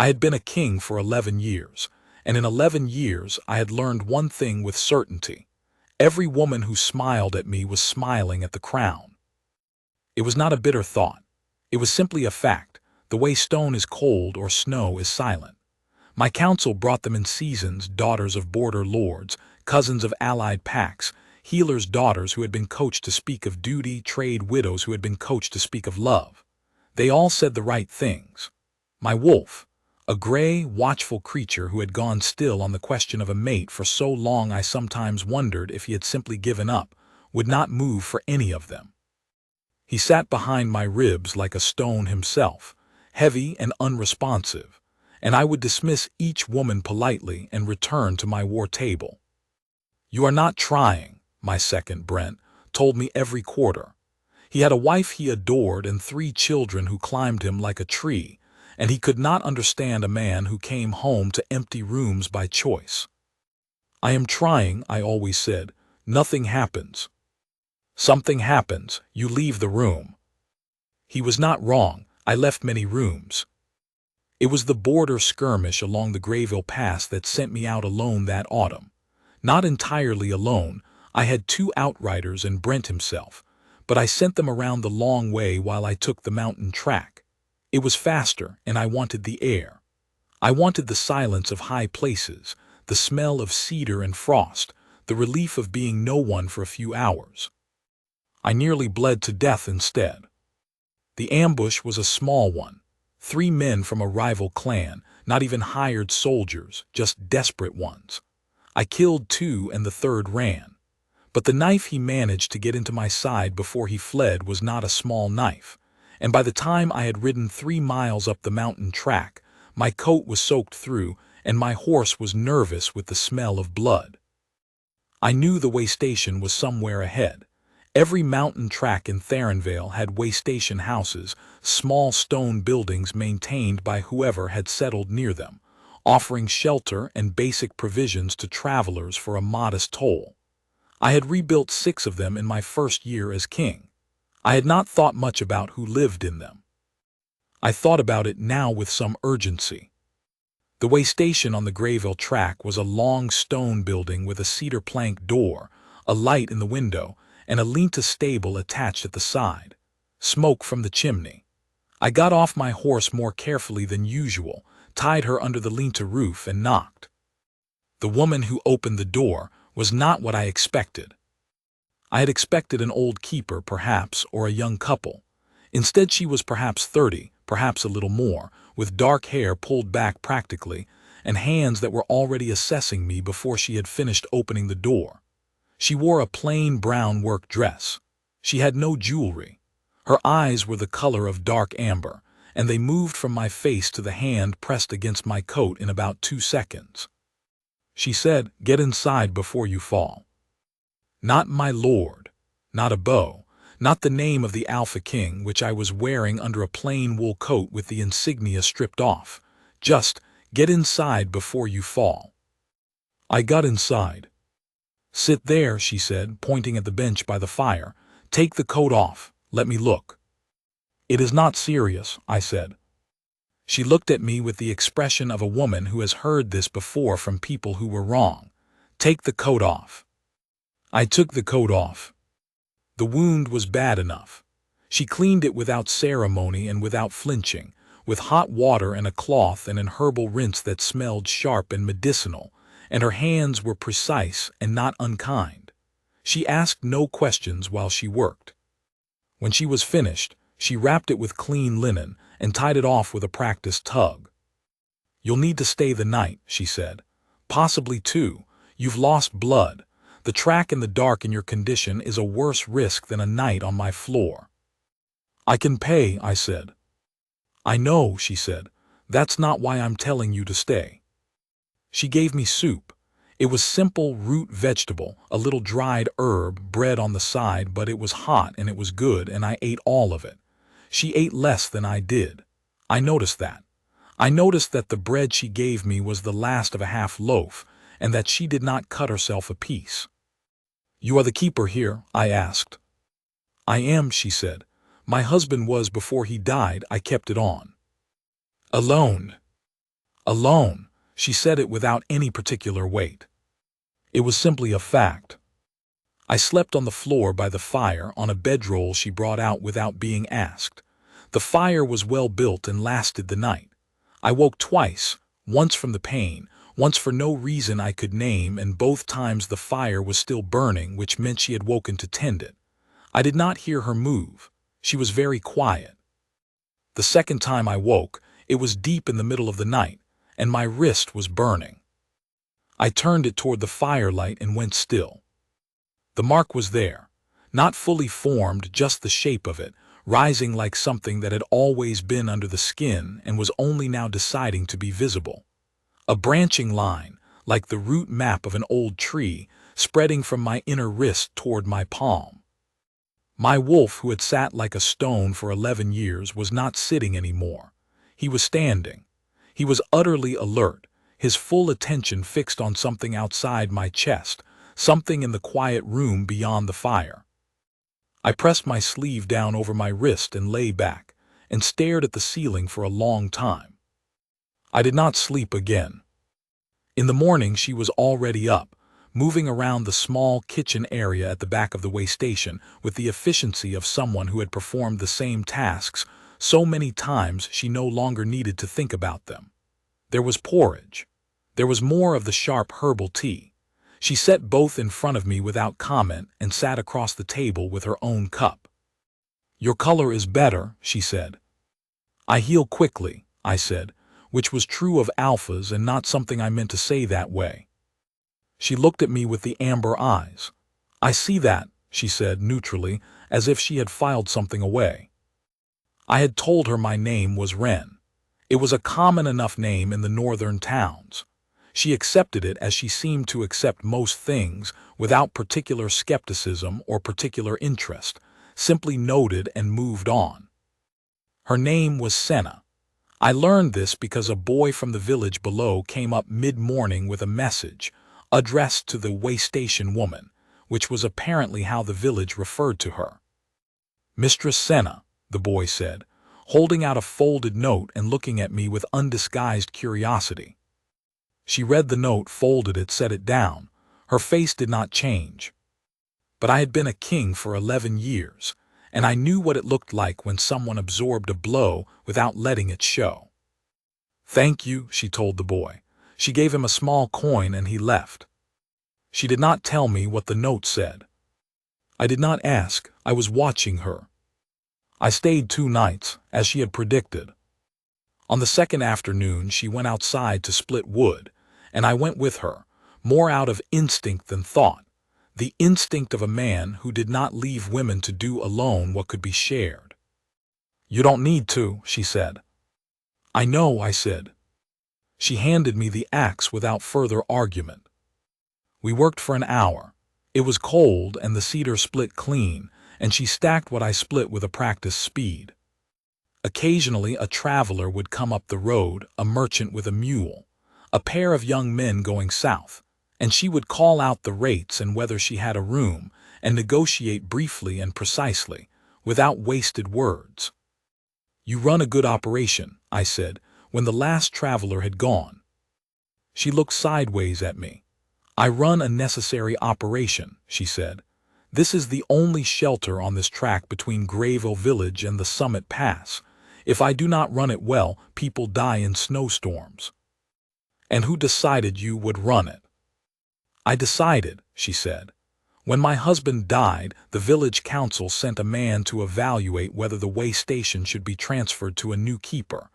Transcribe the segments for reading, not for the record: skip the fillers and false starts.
I had been a king for 11 years, and in 11 years I had learned one thing with certainty. Every woman who smiled at me was smiling at the crown. It was not a bitter thought. It was simply a fact, the way stone is cold or snow is silent. My council brought them in seasons, daughters of border lords, cousins of allied pacts, healers' daughters who had been coached to speak of duty, trade widows who had been coached to speak of love. They all said the right things. My wolf, a gray, watchful creature who had gone still on the question of a mate for so long I sometimes wondered if he had simply given up, would not move for any of them. He sat behind my ribs like a stone himself, heavy and unresponsive, and I would dismiss each woman politely and return to my war table. "You are not trying," my second, Brent, told me every quarter. He had a wife he adored and 3 children who climbed him like a tree, and he could not understand a man who came home to empty rooms by choice. "I am trying," I always said. "Nothing happens." "Something happens, you leave the room." He was not wrong. I left many rooms. It was the border skirmish along the Grayville Pass that sent me out alone that autumn. Not entirely alone. I had 2 outriders and Brent himself, but I sent them around the long way while I took the mountain track. It was faster, and I wanted the air. I wanted the silence of high places, the smell of cedar and frost, the relief of being no one for a few hours. I nearly bled to death instead. The ambush was a small one. 3 men from a rival clan, not even hired soldiers, just desperate ones. I killed 2 and the third ran. But the knife he managed to get into my side before he fled was not a small knife, and by the time I had ridden 3 miles up the mountain track, my coat was soaked through and my horse was nervous with the smell of blood. I knew the way station was somewhere ahead. Every mountain track in Theronvale had way station houses, small stone buildings maintained by whoever had settled near them, offering shelter and basic provisions to travelers for a modest toll. I had rebuilt 6 of them in my first year as king. I had not thought much about who lived in them. I thought about it now with some urgency. The way station on the Grayville track was a long stone building with a cedar plank door, a light in the window, and a lean-to stable attached at the side. Smoke from the chimney. I got off my horse more carefully than usual, tied her under the lean-to roof, and knocked. The woman who opened the door was not what I expected. I had expected an old keeper, perhaps, or a young couple. Instead, she was perhaps 30, perhaps a little more, with dark hair pulled back practically, and hands that were already assessing me before she had finished opening the door. She wore a plain brown work dress. She had no jewelry. Her eyes were the color of dark amber, and they moved from my face to the hand pressed against my coat in about 2 seconds. She said, "Get inside before you fall." Not "my lord," not a bow, not the name of the Alpha King, which I was wearing under a plain wool coat with the insignia stripped off. Just, "Get inside before you fall." I got inside. "Sit there," she said, pointing at the bench by the fire. "Take the coat off. Let me look." "It is not serious," I said. She looked at me with the expression of a woman who has heard this before from people who were wrong. "Take the coat off." I took the coat off. The wound was bad enough. She cleaned it without ceremony and without flinching, with hot water and a cloth and an herbal rinse that smelled sharp and medicinal, and her hands were precise and not unkind. She asked no questions while she worked. When she was finished, she wrapped it with clean linen and tied it off with a practiced tug. "You'll need to stay the night," she said. "Possibly 2. You've lost blood. The track in the dark in your condition is a worse risk than a night on my floor." "I can pay," I said. "I know," she said. "That's not why I'm telling you to stay." She gave me soup. It was simple root vegetable, a little dried herb, bread on the side, but it was hot and it was good, and I ate all of it. She ate less than I did. I noticed that. I noticed that the bread she gave me was the last of a half loaf, and that she did not cut herself a piece. "You are the keeper here?" I asked. "I am," she said. "My husband was before he died. I kept it on." "Alone?" Alone, she said it without any particular weight. It was simply a fact. I slept on the floor by the fire on a bedroll she brought out without being asked. The fire was well built and lasted the night. I woke twice, once from the pain, once for no reason I could name, and both times the fire was still burning, which meant she had woken to tend it. I did not hear her move. She was very quiet. The second time I woke, it was deep in the middle of the night, and my wrist was burning. I turned it toward the firelight and went still. The mark was there, not fully formed, just the shape of it, rising like something that had always been under the skin and was only now deciding to be visible. A branching line, like the root map of an old tree, spreading from my inner wrist toward my palm. My wolf, who had sat like a stone for 11 years, was not sitting anymore. He was standing. He was utterly alert, his full attention fixed on something outside my chest, something in the quiet room beyond the fire. I pressed my sleeve down over my wrist and lay back, and stared at the ceiling for a long time. I did not sleep again. In the morning she was already up, moving around the small kitchen area at the back of the way station with the efficiency of someone who had performed the same tasks so many times she no longer needed to think about them. There was porridge. There was more of the sharp herbal tea. She set both in front of me without comment and sat across the table with her own cup. "Your color is better," she said. "I heal quickly," I said, which was true of alphas and not something I meant to say that way. She looked at me with the amber eyes. "I see that," she said neutrally, as if she had filed something away. I had told her my name was Wren. It was a common enough name in the northern towns. She accepted it as she seemed to accept most things, without particular skepticism or particular interest, simply noted and moved on. Her name was Senna. I learned this because a boy from the village below came up mid-morning with a message, addressed to the way station woman, which was apparently how the village referred to her. "Mistress Senna," the boy said, holding out a folded note and looking at me with undisguised curiosity. She read the note, folded it, set it down. Her face did not change. But I had been a king for 11 years, and I knew what it looked like when someone absorbed a blow without letting it show. "Thank you," she told the boy. She gave him a small coin and he left. She did not tell me what the note said. I did not ask. I was watching her. I stayed 2 nights, as she had predicted. On the second afternoon she went outside to split wood, and I went with her, more out of instinct than thought, the instinct of a man who did not leave women to do alone what could be shared. "You don't need to," she said. "I know," I said. She handed me the axe without further argument. We worked for an hour. It was cold and the cedar split clean, and she stacked what I split with a practiced speed. Occasionally a traveler would come up the road, a merchant with a mule, a pair of young men going south, and she would call out the rates and whether she had a room, and negotiate briefly and precisely, without wasted words. "You run a good operation," I said, when the last traveler had gone. She looked sideways at me. "I run a necessary operation," she said. "This is the only shelter on this track between Grayville Village and the Summit Pass. If I do not run it well, people die in snowstorms." "And who decided you would run it?" "I decided," she said. "When my husband died, the village council sent a man to evaluate whether the way station should be transferred to a new keeper.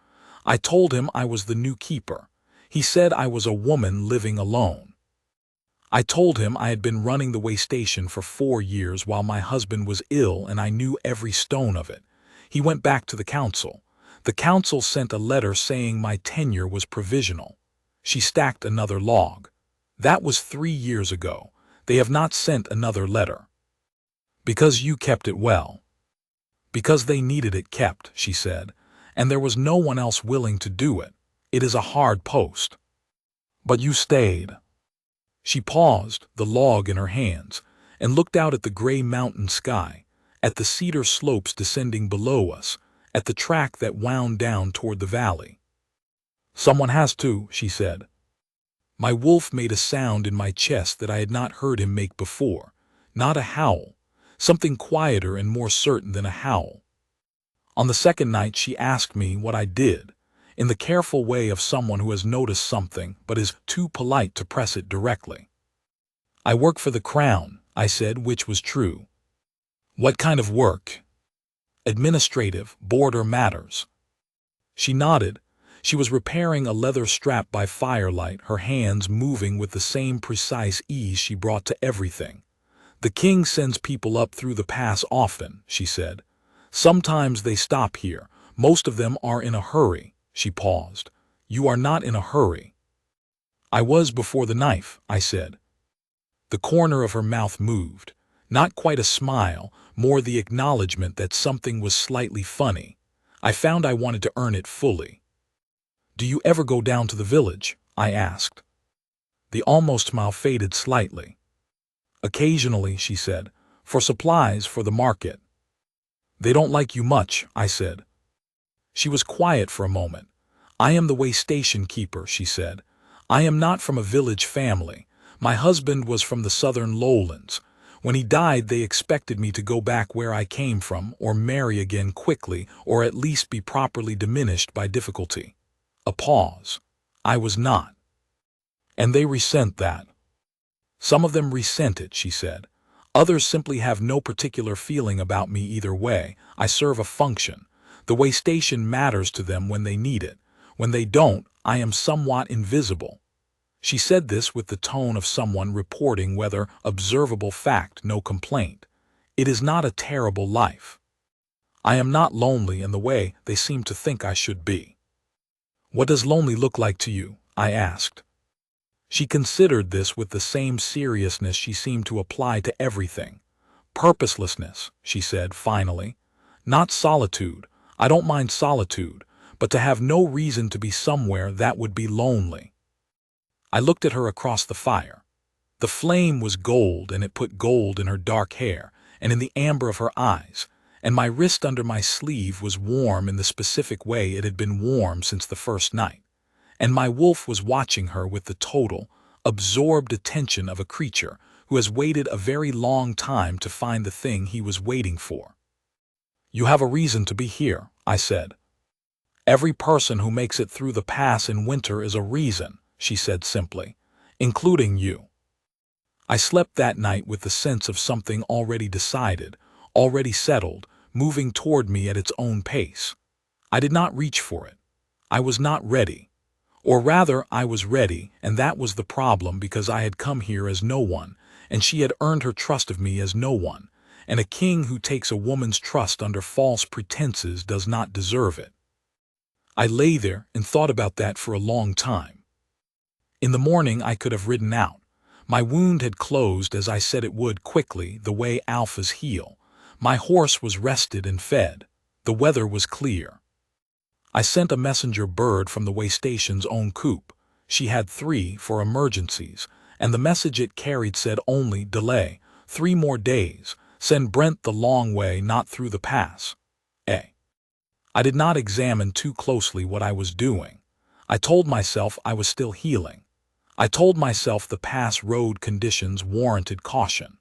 I told him I was the new keeper. He said I was a woman living alone. I told him I had been running the way station for 4 years while my husband was ill and I knew every stone of it. He went back to the council. The council sent a letter saying my tenure was provisional." She stacked another log. "That was 3 years ago. They have not sent another letter." "Because you kept it well." "Because they needed it kept," she said, "and there was no one else willing to do it. It is a hard post." "But you stayed." She paused, the log in her hands, and looked out at the gray mountain sky, at the cedar slopes descending below us, at the track that wound down toward the valley. Someone has to, she said. My wolf made a sound in my chest that I had not heard him make before. Not a howl, something quieter and more certain than a howl. On the second night she asked me what I did, in the careful way of someone who has noticed something but is too polite to press it directly. I work for the crown, I said, which was true. What kind of work? Administrative, border matters. She nodded. She was repairing a leather strap by firelight, her hands moving with the same precise ease she brought to everything. The king sends people up through the pass often, she said. Sometimes they stop here. Most of them are in a hurry. She paused. You are not in a hurry. I was before the knife, I said. The corner of her mouth moved. Not quite a smile, more the acknowledgement that something was slightly funny. I found I wanted to earn it fully. Do you ever go down to the village? I asked. The almost smile faded slightly. Occasionally, she said, for supplies for the market. They don't like you much, I said. She was quiet for a moment. I am the way station keeper, she said. I am not from a village family. My husband was from the southern lowlands. When he died, they expected me to go back where I came from, or marry again quickly, or at least be properly diminished by difficulty. A pause. I was not. And they resent that. Some of them resent it, she said. Others simply have no particular feeling about me either way. I serve a function. The way station matters to them when they need it. When they don't, I am somewhat invisible. She said this with the tone of someone reporting whether observable fact, no complaint. It is not a terrible life. I am not lonely in the way they seem to think I should be. What does lonely look like to you? I asked. She considered this with the same seriousness she seemed to apply to everything. Purposelessness, she said finally. Not solitude. I don't mind solitude, but to have no reason to be somewhere that would be lonely. I looked at her across the fire. The flame was gold, and it put gold in her dark hair and in the amber of her eyes, and my wrist under my sleeve was warm in the specific way it had been warm since the first night, and my wolf was watching her with the total, absorbed attention of a creature who has waited a very long time to find the thing he was waiting for. You have a reason to be here, I said. Every person who makes it through the pass in winter is a reason, she said simply, including you. I slept that night with the sense of something already decided, already settled, moving toward me at its own pace. I did not reach for it. I was not ready. Or rather, I was ready, and that was the problem because I had come here as no one, and she had earned her trust of me as no one, and a king who takes a woman's trust under false pretenses does not deserve it. I lay there and thought about that for a long time. In the morning I could have ridden out. My wound had closed as I said it would quickly, the way alphas heal. My horse was rested and fed. The weather was clear. I sent a messenger bird from the way station's own coop. She had 3 for emergencies, and the message it carried said only delay, 3 more days, send Brent the long way, not through the pass. I did not examine too closely what I was doing. I told myself I was still healing. I told myself the pass road conditions warranted caution.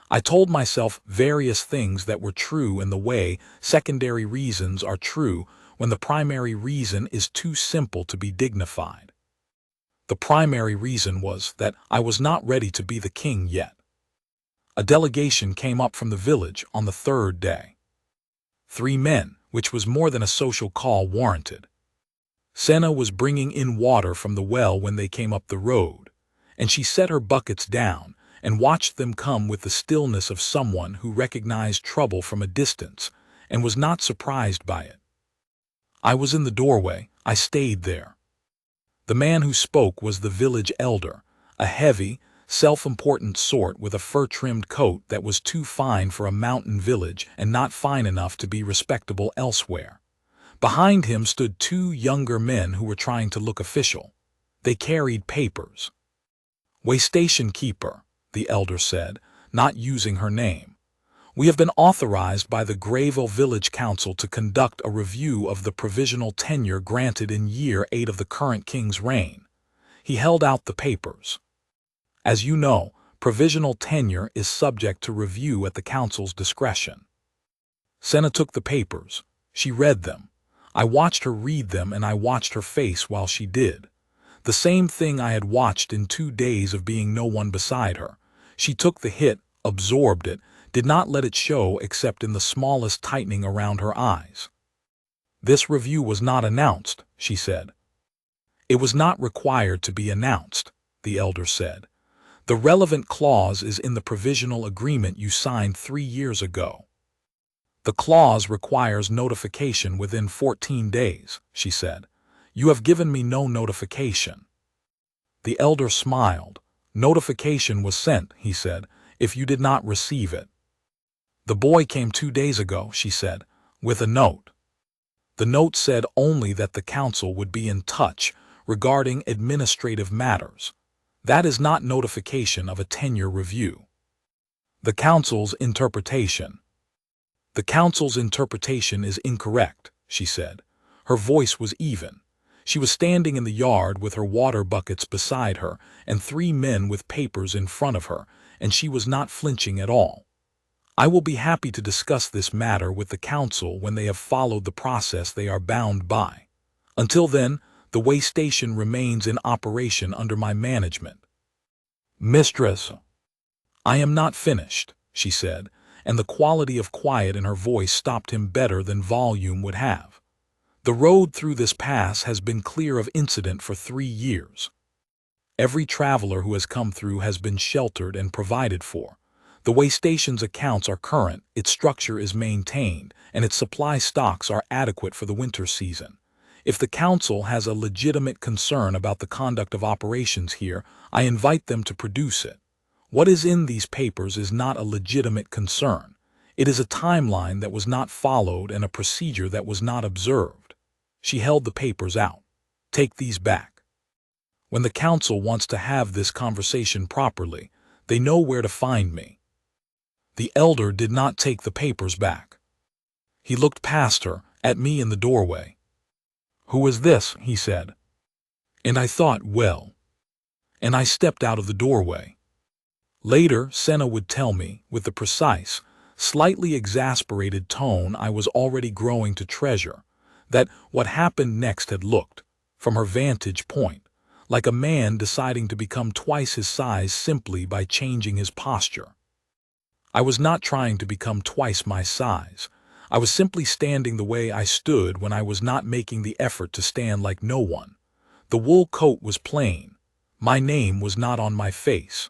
I told myself various things that were true in the way secondary reasons are true when the primary reason is too simple to be dignified. The primary reason was that I was not ready to be the king yet. A delegation came up from the village on the 3rd day. 3 men, which was more than a social call warranted. Senna was bringing in water from the well when they came up the road, and she set her buckets down and watched them come with the stillness of someone who recognized trouble from a distance and was not surprised by it. I was in the doorway. I stayed there. The man who spoke was the village elder, a heavy, self-important sort with a fur-trimmed coat that was too fine for a mountain village and not fine enough to be respectable elsewhere. Behind him stood 2 younger men who were trying to look official. They carried papers. "Way station keeper," the elder said, not using her name. We have been authorized by the Grayville Village Council to conduct a review of the provisional tenure granted in year 8 of the current king's reign. He held out the papers. As you know, provisional tenure is subject to review at the council's discretion. Senna took the papers. She read them. I watched her read them, and I watched her face while she did. The same thing I had watched in 2 days of being no one beside her. She took the hit, absorbed it, did not let it show except in the smallest tightening around her eyes. This review was not announced, she said. It was not required to be announced, the elder said. The relevant clause is in the provisional agreement you signed 3 years ago. The clause requires notification within 14 days, she said. You have given me no notification. The elder smiled. Notification was sent, he said, if you did not receive it. The boy came 2 days ago, she said, with a note. The note said only that the council would be in touch regarding administrative matters. That is not notification of a tenure review. The council's interpretation. The council's interpretation is incorrect, she said. Her voice was even. She was standing in the yard with her water buckets beside her and 3 men with papers in front of her, and she was not flinching at all. I will be happy to discuss this matter with the council when they have followed the process they are bound by. Until then, the way station remains in operation under my management. Mistress, I am not finished, she said, and the quality of quiet in her voice stopped him better than volume would have. The road through this pass has been clear of incident for 3 years. Every traveler who has come through has been sheltered and provided for. The way station's accounts are current, its structure is maintained, and its supply stocks are adequate for the winter season. If the council has a legitimate concern about the conduct of operations here, I invite them to produce it. What is in these papers is not a legitimate concern. It is a timeline that was not followed and a procedure that was not observed. She held the papers out. Take these back. When the council wants to have this conversation properly, they know where to find me. The elder did not take the papers back. He looked past her, at me in the doorway. Who is this? He said. And I thought, well. And I stepped out of the doorway. Later, Senna would tell me, with the precise, slightly exasperated tone I was already growing to treasure, that what happened next had looked, from her vantage point, like a man deciding to become twice his size simply by changing his posture. I was not trying to become twice my size. I was simply standing the way I stood when I was not making the effort to stand like no one. The wool coat was plain. My name was not on my face.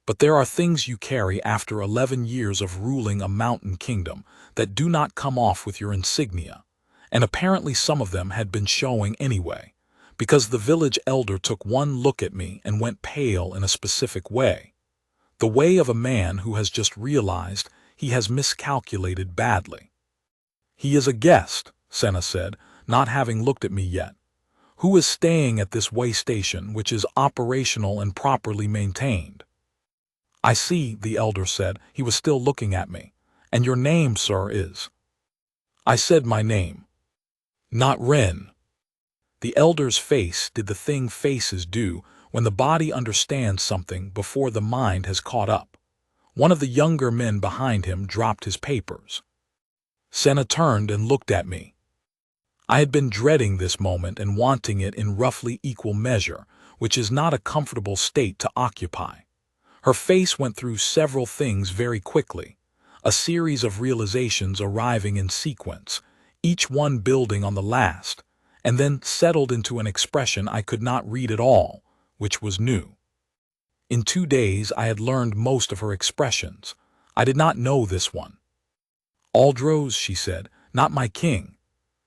But there are things you carry after 11 years of ruling a mountain kingdom that do not come off with your insignia, and apparently some of them had been showing anyway, because the village elder took one look at me and went pale in a specific way. The way of a man who has just realized he has miscalculated badly. He is a guest, Senna said, not having looked at me yet. Who is staying at this way station which is operational and properly maintained? I see, the elder said. He was still looking at me. And your name, sir, is? I said my name. Not Wren. The elder's face did the thing faces do when the body understands something before the mind has caught up. One of the younger men behind him dropped his papers. Senna turned and looked at me. I had been dreading this moment and wanting it in roughly equal measure, which is not a comfortable state to occupy. Her face went through several things very quickly, a series of realizations arriving in sequence, each one building on the last, and then settled into an expression I could not read at all, which was new. In 2 days I had learned most of her expressions. I did not know this one. Aldros, she said, not my king,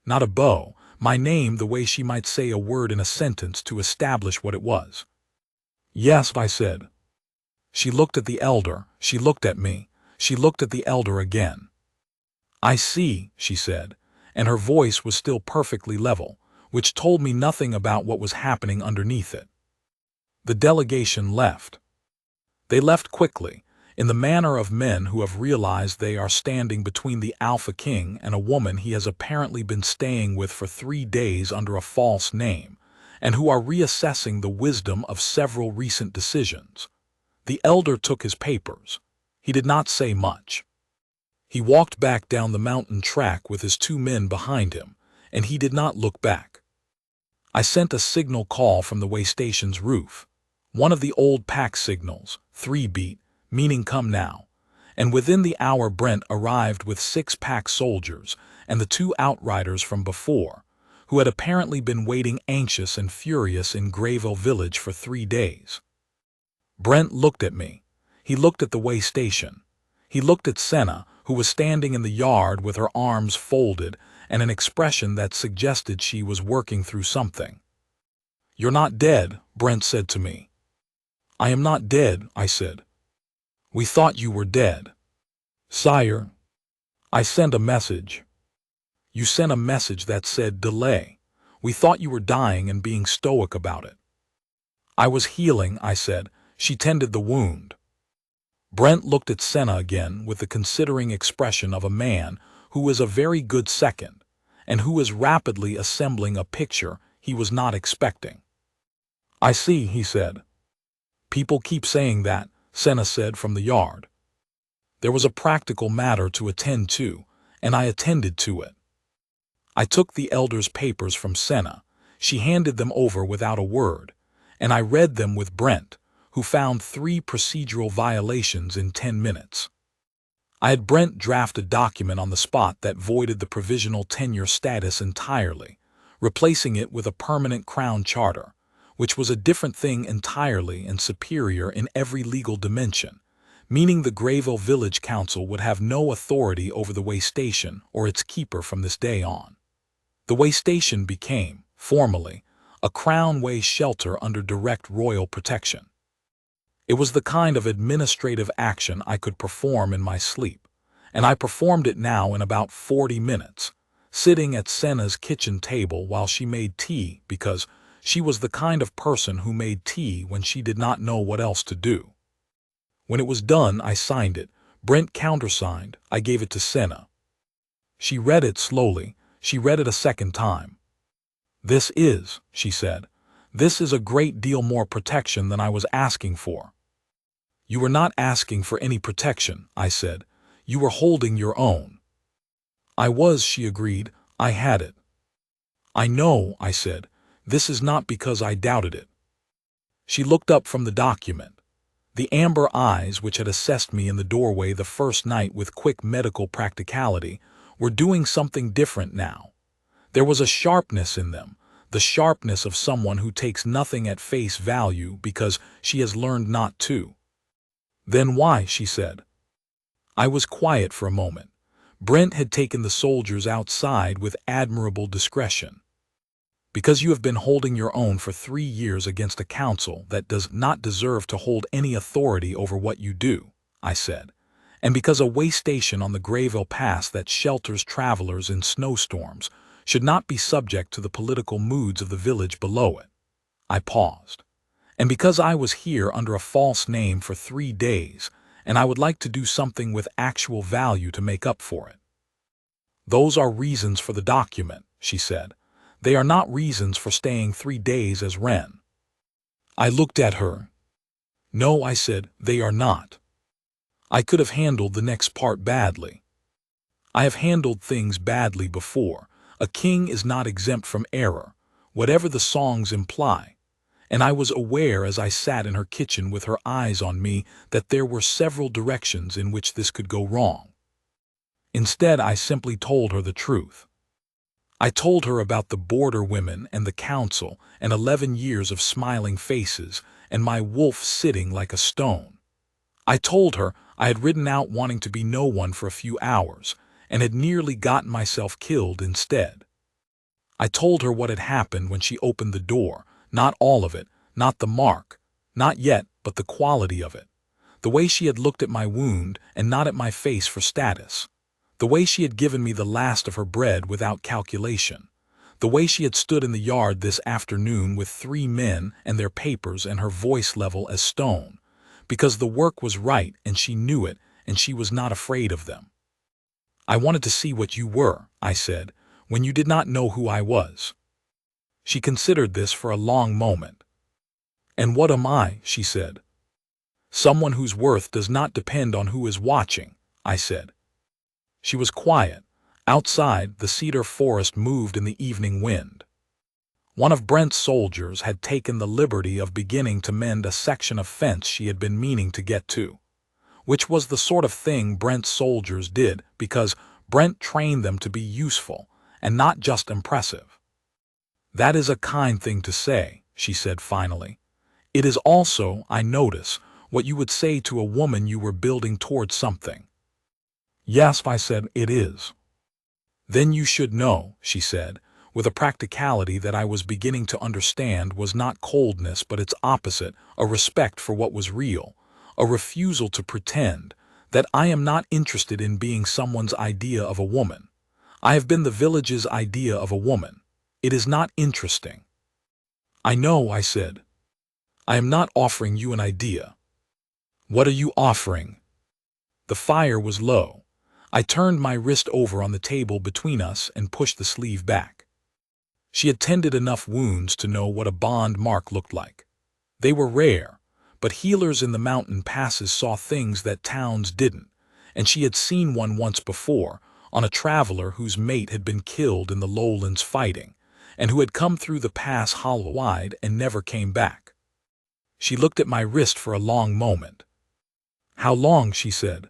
not a beau, my name the way she might say a word in a sentence to establish what it was. Yes, I said. She looked at the elder, she looked at me, she looked at the elder again. I see, she said, and her voice was still perfectly level, which told me nothing about what was happening underneath it. The delegation left. They left quickly. in the manner of men who have realized they are standing between the Alpha King and a woman he has apparently been staying with for 3 days under a false name, and who are reassessing the wisdom of several recent decisions. The elder took his papers. He did not say much. He walked back down the mountain track with his 2 men behind him, and he did not look back. I sent a signal call from the way station's roof, one of the old pack signals, 3-beat, meaning come now, and within the hour Brent arrived with 6 pack soldiers and the 2 outriders from before, who had apparently been waiting anxious and furious in Grayville Village for 3 days. Brent looked at me. He looked at the way station. He looked at Senna, who was standing in the yard with her arms folded and an expression that suggested she was working through something. "You're not dead," Brent said to me. "I am not dead," I said. "We thought you were dead." "Sire, I sent a message." "You sent a message that said delay. We thought you were dying and being stoic about it." "I was healing," I said. "She tended the wound." Brent looked at Senna again with the considering expression of a man who is a very good second, and who is rapidly assembling a picture he was not expecting. "I see," he said. "People keep saying that," Senna said from the yard. There was a practical matter to attend to, and I attended to it. I took the elder's papers from Senna. She handed them over without a word, and I read them with Brent, who found 3 procedural violations in 10 minutes. I had Brent draft a document on the spot that voided the provisional tenure status entirely, replacing it with a permanent Crown Charter, which was a different thing entirely and superior in every legal dimension, meaning the Grayville Village Council would have no authority over the way station or its keeper from this day on. The way station became, formally, a Crown Way shelter under direct royal protection. It was the kind of administrative action I could perform in my sleep, and I performed it now in about 40 minutes, sitting at Senna's kitchen table while she made tea because she was the kind of person who made tea when she did not know what else to do. When it was done, I signed it. Brent countersigned. I gave it to Senna. She read it slowly. She read it a second time. "This is," she said, "this is a great deal more protection than I was asking for." "You were not asking for any protection," I said. "You were holding your own." "I was," she agreed. "I had it." "I know," I said. "This is not because I doubted it." She looked up from the document. The amber eyes, which had assessed me in the doorway the first night with quick medical practicality, were doing something different now. There was a sharpness in them, the sharpness of someone who takes nothing at face value because she has learned not to. "Then why?" she said. I was quiet for a moment. Brent had taken the soldiers outside with admirable discretion. "Because you have been holding your own for 3 years against a council that does not deserve to hold any authority over what you do," I said, "and because a way station on the Grayville Pass that shelters travelers in snowstorms should not be subject to the political moods of the village below it." I paused. "And because I was here under a false name for 3 days, and I would like to do something with actual value to make up for it." "Those are reasons for the document," she said. "They are not reasons for staying 3 days as Wren." I looked at her. "No," I said, "they are not. I could have handled the next part badly. I have handled things badly before. A king is not exempt from error, whatever the songs imply. And I was aware as I sat in her kitchen with her eyes on me that there were several directions in which this could go wrong. Instead, I simply told her the truth. I told her about the border women and the council and 11 years of smiling faces and my wolf sitting like a stone. I told her I had ridden out wanting to be no one for a few hours and had nearly gotten myself killed instead. I told her what had happened when she opened the door, not all of it, not the mark, not yet, but the quality of it. The way she had looked at my wound and not at my face for status. The way she had given me the last of her bread without calculation. The way she had stood in the yard this afternoon with 3 men and their papers and her voice level as stone, because the work was right and she knew it and she was not afraid of them. I wanted to see what you were, I said, when you did not know who I was. She considered this for a long moment. And what am I, she said. Someone whose worth does not depend on who is watching, I said. She was quiet. Outside, the cedar forest moved in the evening wind. One of Brent's soldiers had taken the liberty of beginning to mend a section of fence she had been meaning to get to, which was the sort of thing Brent's soldiers did because Brent trained them to be useful and not just impressive. That is a kind thing to say, she said finally. It is also, I notice, what you would say to a woman you were building towards something. Yes, I said, it is. Then you should know, she said, with a practicality that I was beginning to understand was not coldness but its opposite, a respect for what was real, a refusal to pretend, that I am not interested in being someone's idea of a woman. I have been the village's idea of a woman. It is not interesting. I know, I said. I am not offering you an idea. What are you offering? The fire was low. I turned my wrist over on the table between us and pushed the sleeve back. She had tended enough wounds to know what a bond mark looked like. They were rare, but healers in the mountain passes saw things that towns didn't, and she had seen one once before, on a traveler whose mate had been killed in the lowlands fighting, and who had come through the pass hollow-eyed and never came back. She looked at my wrist for a long moment. How long, she said.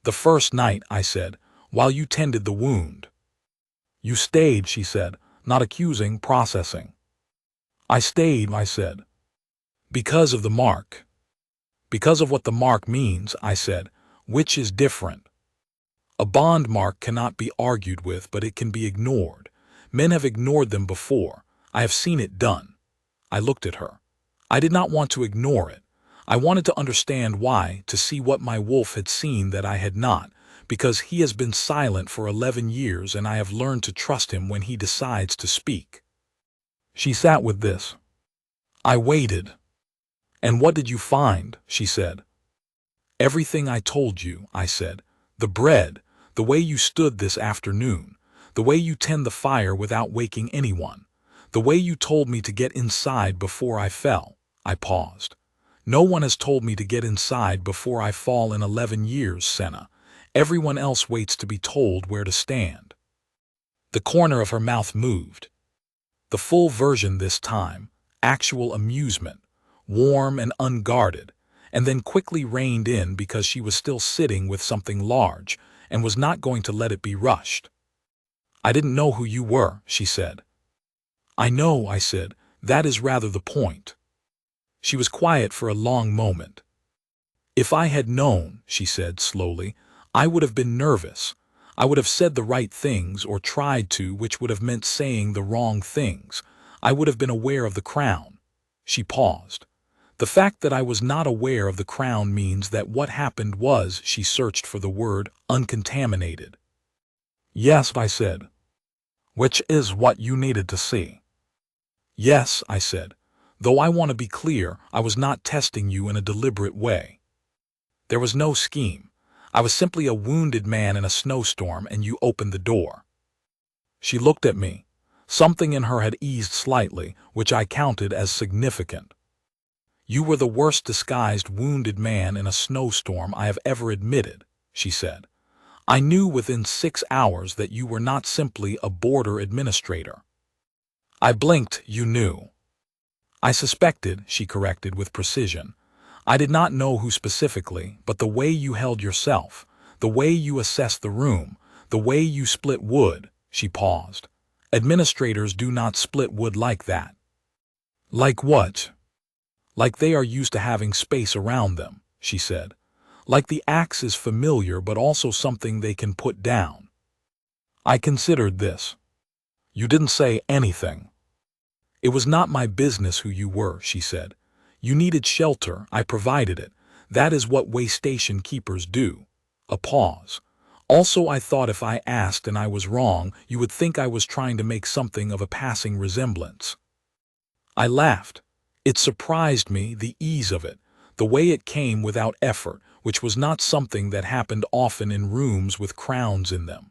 The first night, I said, while you tended the wound. You stayed, she said, not accusing, processing. I stayed, I said. Because of the mark. Because of what the mark means, I said, which is different. A bond mark cannot be argued with, but it can be ignored. Men have ignored them before. I have seen it done. I looked at her. I did not want to ignore it. I wanted to understand why, to see what my wolf had seen that I had not, because he has been silent for 11 years and I have learned to trust him when he decides to speak. She sat with this. I waited. And what did you find? She said. Everything I told you, I said. The bread, the way you stood this afternoon, the way you tend the fire without waking anyone, the way you told me to get inside before I fell. I paused. No one has told me to get inside before I fall in 11 years, Senna. Everyone else waits to be told where to stand. The corner of her mouth moved. The full version this time, actual amusement, warm and unguarded, and then quickly reined in because she was still sitting with something large and was not going to let it be rushed. I didn't know who you were, she said. I know, I said, that is rather the point. She was quiet for a long moment. If I had known, she said slowly, I would have been nervous. I would have said the right things or tried to, which would have meant saying the wrong things. I would have been aware of the crown. She paused. The fact that I was not aware of the crown means that what happened was, she searched for the word, uncontaminated. Yes, I said. Which is what you needed to see. Yes, I said. Though I want to be clear, I was not testing you in a deliberate way. There was no scheme. I was simply a wounded man in a snowstorm and you opened the door. She looked at me. Something in her had eased slightly, which I counted as significant. You were the worst disguised wounded man in a snowstorm I have ever admitted, she said. I knew within 6 hours that you were not simply a border administrator. I blinked, you knew. I suspected, she corrected with precision. I did not know who specifically, but the way you held yourself, the way you assessed the room, the way you split wood, she paused. Administrators do not split wood like that. Like what? Like they are used to having space around them, she said. Like the axe is familiar but also something they can put down. I considered this. You didn't say anything. It was not my business who you were, she said. You needed shelter, I provided it. That is what way station keepers do. A pause. Also, I thought if I asked and I was wrong, you would think I was trying to make something of a passing resemblance. I laughed. It surprised me, the ease of it, the way it came without effort, which was not something that happened often in rooms with crowns in them.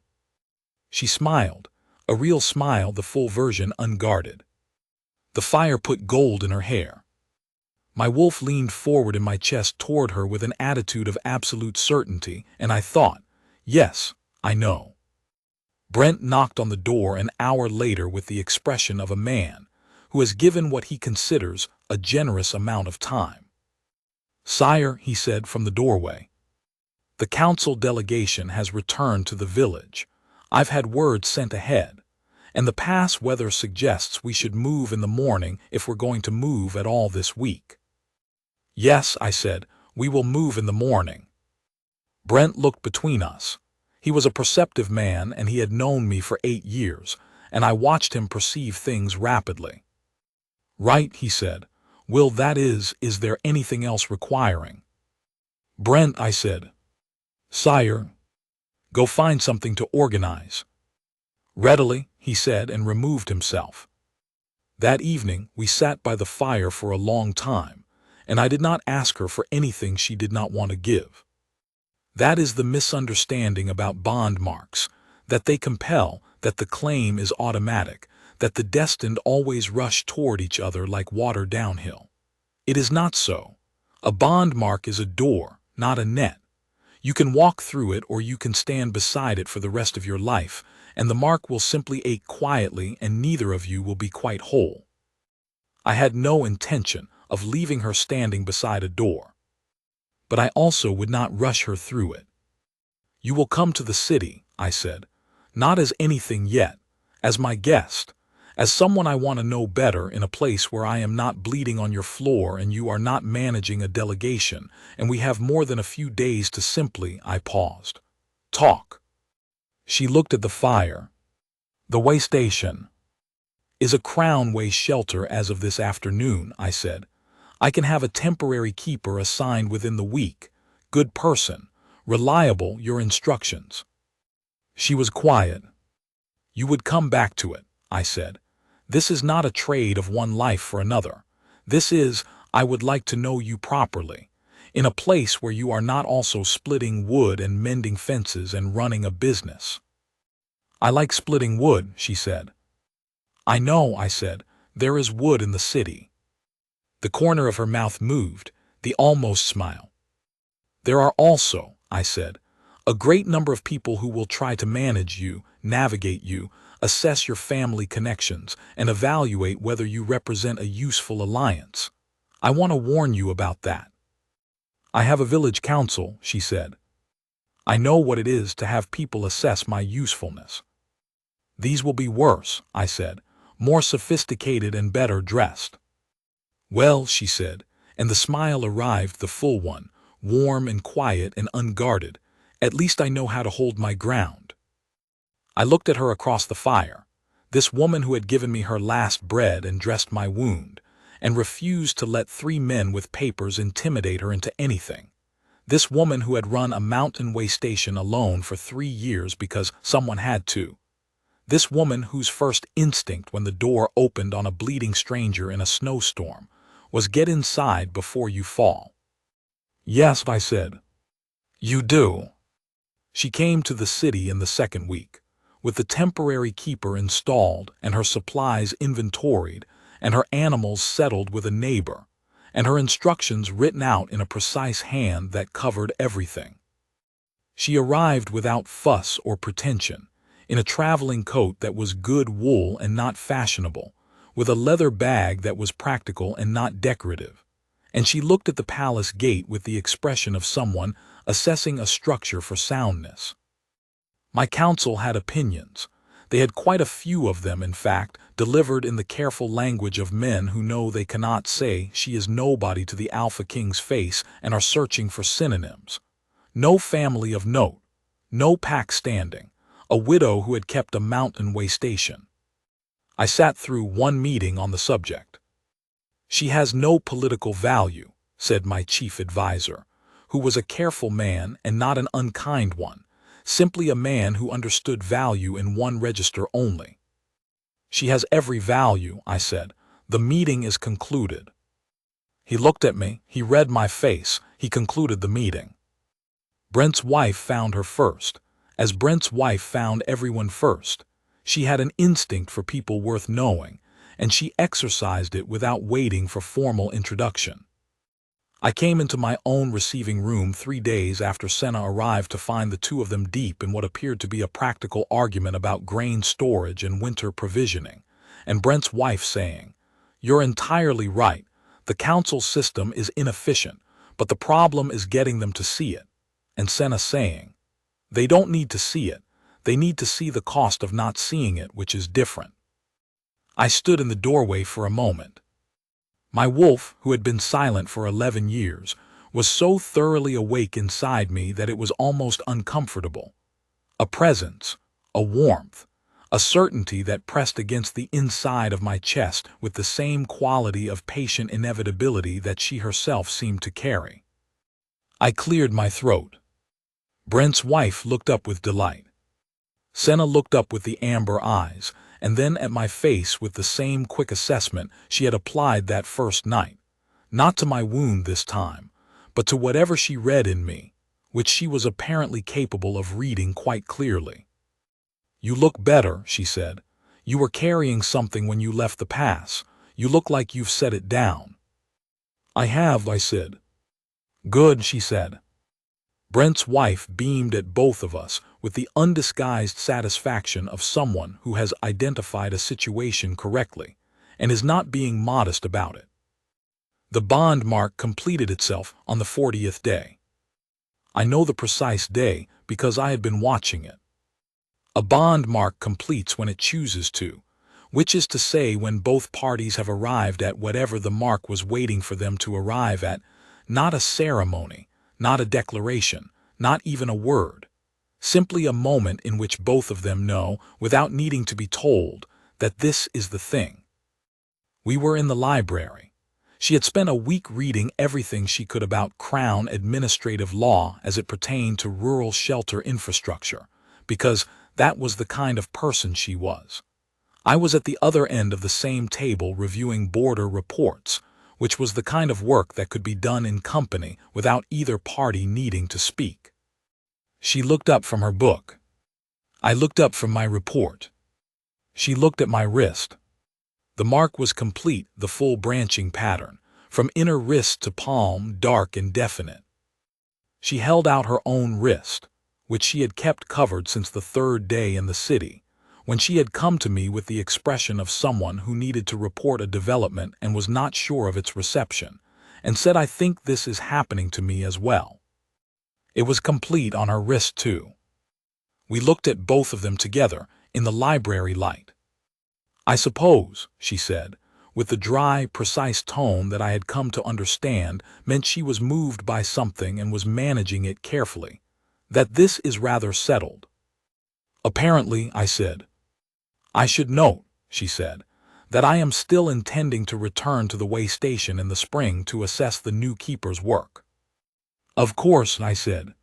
She smiled, a real smile, the full version, unguarded. The fire put gold in her hair. My wolf leaned forward in my chest toward her with an attitude of absolute certainty, and I thought, yes, I know. Brent knocked on the door an hour later with the expression of a man who has given what he considers a generous amount of time. "Sire," he said from the doorway, "the council delegation has returned to the village. I've had word sent ahead, and the past weather suggests we should move in the morning if we're going to move at all this week." "Yes," I said, "we will move in the morning." Brent looked between us. He was a perceptive man, and he had known me for 8 years, and I watched him perceive things rapidly. "Right," he said. "Will, that is there anything else requiring?" "Brent," I said. "Sire." "Go find something to organize." "Readily," he said, and removed himself. That evening we sat by the fire for a long time, and I did not ask her for anything she did not want to give. That is the misunderstanding about bond marks, that they compel, that the claim is automatic, that the destined always rush toward each other like water downhill. It is not so. A bond mark is a door, not a net. You can walk through it or you can stand beside it for the rest of your life, and the mark will simply ache quietly and neither of you will be quite whole. I had no intention of leaving her standing beside a door. But I also would not rush her through it. "You will come to the city," I said, "not as anything yet, as my guest, as someone I want to know better, in a place where I am not bleeding on your floor and you are not managing a delegation, and we have more than a few days to simply," I paused, "talk." She looked at the fire. "The way station is a Crown-way shelter as of this afternoon," I said. "I can have a temporary keeper assigned within the week. Good person, reliable, your instructions." She was quiet. "You would come back to it," I said. "This is not a trade of one life for another. This is, I would like to know you properly, in a place where you are not also splitting wood and mending fences and running a business." "I like splitting wood," she said. "I know," I said. "There is wood in the city." The corner of her mouth moved, the almost smile. "There are also," I said, "a great number of people who will try to manage you, navigate you, assess your family connections, and evaluate whether you represent a useful alliance. I want to warn you about that." "I have a village council," she said. "I know what it is to have people assess my usefulness." "These will be worse," I said, "more sophisticated and better dressed." "Well," she said, and the smile arrived, the full one, warm and quiet and unguarded, "at least I know how to hold my ground." I looked at her across the fire, this woman who had given me her last bread and dressed my wound, and refused to let 3 men with papers intimidate her into anything. This woman who had run a mountain way station alone for 3 years because someone had to. This woman whose first instinct when the door opened on a bleeding stranger in a snowstorm was get inside before you fall. "Yes," I said. "You do." She came to the city in the 2nd week, with the temporary keeper installed and her supplies inventoried and her animals settled with a neighbor, and her instructions written out in a precise hand that covered everything. She arrived without fuss or pretension, in a traveling coat that was good wool and not fashionable, with a leather bag that was practical and not decorative, and she looked at the palace gate with the expression of someone assessing a structure for soundness. My council had opinions. They had quite a few of them, in fact, delivered in the careful language of men who know they cannot say she is nobody to the Alpha King's face and are searching for synonyms. No family of note, no pack standing, a widow who had kept a mountain way station. I sat through one meeting on the subject. "She has no political value," said my chief advisor, who was a careful man and not an unkind one, simply a man who understood value in one register only. "She has every value," I said. "The meeting is concluded." He looked at me, he read my face, he concluded the meeting. Brent's wife found her first, as Brent's wife found everyone first. She had an instinct for people worth knowing, and she exercised it without waiting for formal introduction. I came into my own receiving room 3 days after Senna arrived to find the two of them deep in what appeared to be a practical argument about grain storage and winter provisioning, and Brent's wife saying, "You're entirely right. The council system is inefficient, but the problem is getting them to see it." And Senna saying, "They don't need to see it. They need to see the cost of not seeing it, which is different." I stood in the doorway for a moment. My wolf, who had been silent for 11 years, was so thoroughly awake inside me that it was almost uncomfortable. A presence, a warmth, a certainty that pressed against the inside of my chest with the same quality of patient inevitability that she herself seemed to carry. I cleared my throat. Brent's wife looked up with delight. Senna looked up with the amber eyes, and then at my face with the same quick assessment she had applied that first night, not to my wound this time, but to whatever she read in me, which she was apparently capable of reading quite clearly. "You look better," she said. "You were carrying something when you left the pass. You look like you've set it down." "I have," I said. "Good," she said. Brent's wife beamed at both of us with the undisguised satisfaction of someone who has identified a situation correctly and is not being modest about it. The bond mark completed itself on the 40th day. I know the precise day because I had been watching it. A bond mark completes when it chooses to, which is to say when both parties have arrived at whatever the mark was waiting for them to arrive at, not a ceremony, not a declaration, not even a word. Simply a moment in which both of them know, without needing to be told, that this is the thing. We were in the library. She had spent a week reading everything she could about Crown administrative law as it pertained to rural shelter infrastructure, because that was the kind of person she was. I was at the other end of the same table reviewing border reports, which was the kind of work that could be done in company without either party needing to speak. She looked up from her book. I looked up from my report. She looked at my wrist. The mark was complete, the full branching pattern, from inner wrist to palm, dark and definite. She held out her own wrist, which she had kept covered since the 3rd day in the city, when she had come to me with the expression of someone who needed to report a development and was not sure of its reception, and said, "I think this is happening to me as well." It was complete on her wrist too. We looked at both of them together in the library light. "I suppose," she said, with the dry, precise tone that I had come to understand meant she was moved by something and was managing it carefully, "that this is rather settled." "Apparently," I said. "I should note," she said, "that I am still intending to return to the way station in the spring to assess the new keeper's work." "Of course," I said.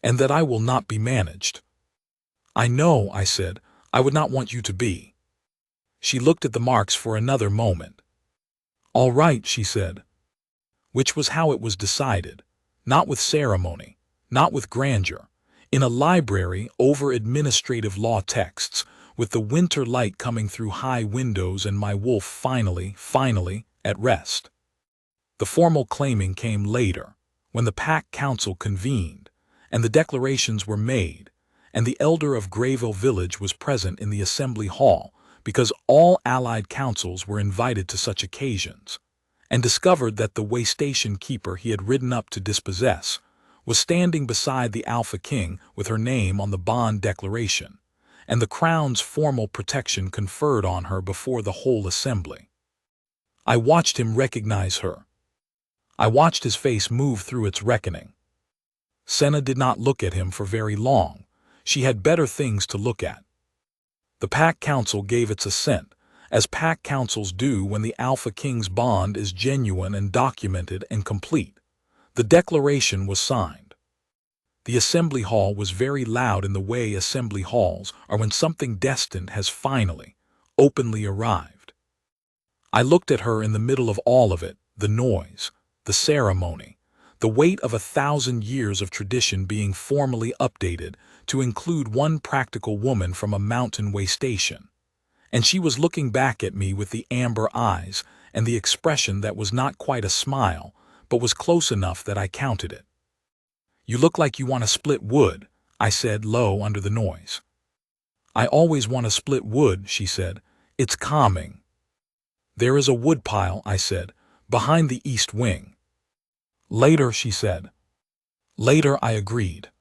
"And that I will not be managed." "I know," I said. "I would not want you to be." She looked at the marks for another moment. "All right," she said. Which was how it was decided, not with ceremony, not with grandeur, in a library over administrative law texts, with the winter light coming through high windows and my wolf finally, at rest. The formal claiming came later, when the pack council convened, and the declarations were made, and the elder of Grayville Village was present in the assembly hall, because all allied councils were invited to such occasions, and discovered that the way station keeper he had ridden up to dispossess was standing beside the Alpha King with her name on the bond declaration, and the Crown's formal protection conferred on her before the whole assembly. I watched him recognize her. I watched his face move through its reckoning. Senna did not look at him for very long. She had better things to look at. The Pack Council gave its assent, as Pack Councils do when the Alpha King's bond is genuine and documented and complete. The declaration was signed. The assembly hall was very loud in the way assembly halls are when something destined has finally, openly arrived. I looked at her in the middle of all of it, the noise, the ceremony, the weight of 1,000 years of tradition being formally updated to include one practical woman from a mountain way station. And she was looking back at me with the amber eyes and the expression that was not quite a smile, but was close enough that I counted it. "You look like you want to split wood," I said low under the noise. "I always want to split wood," she said. "It's calming." "There is a woodpile," I said, "behind the east wing." "Later," she said. Later, I agreed.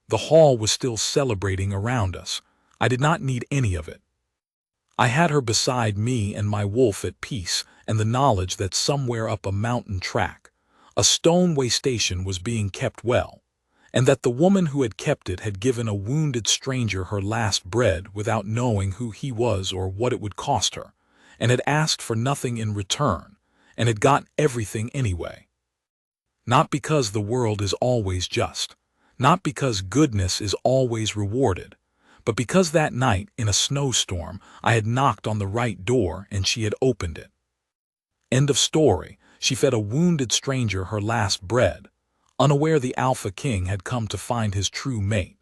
The hall was still celebrating around us. I did not need any of it. I had her beside me and my wolf at peace, and the knowledge that somewhere up a mountain track, a stone-way station was being kept well, and that the woman who had kept it had given a wounded stranger her last bread without knowing who he was or what it would cost her, and had asked for nothing in return, and had got everything anyway. Not because the world is always just, not because goodness is always rewarded, but because that night, in a snowstorm, I had knocked on the right door and she had opened it. End of story. She fed a wounded stranger her last bread, unaware the Alpha King had come to find his true mate.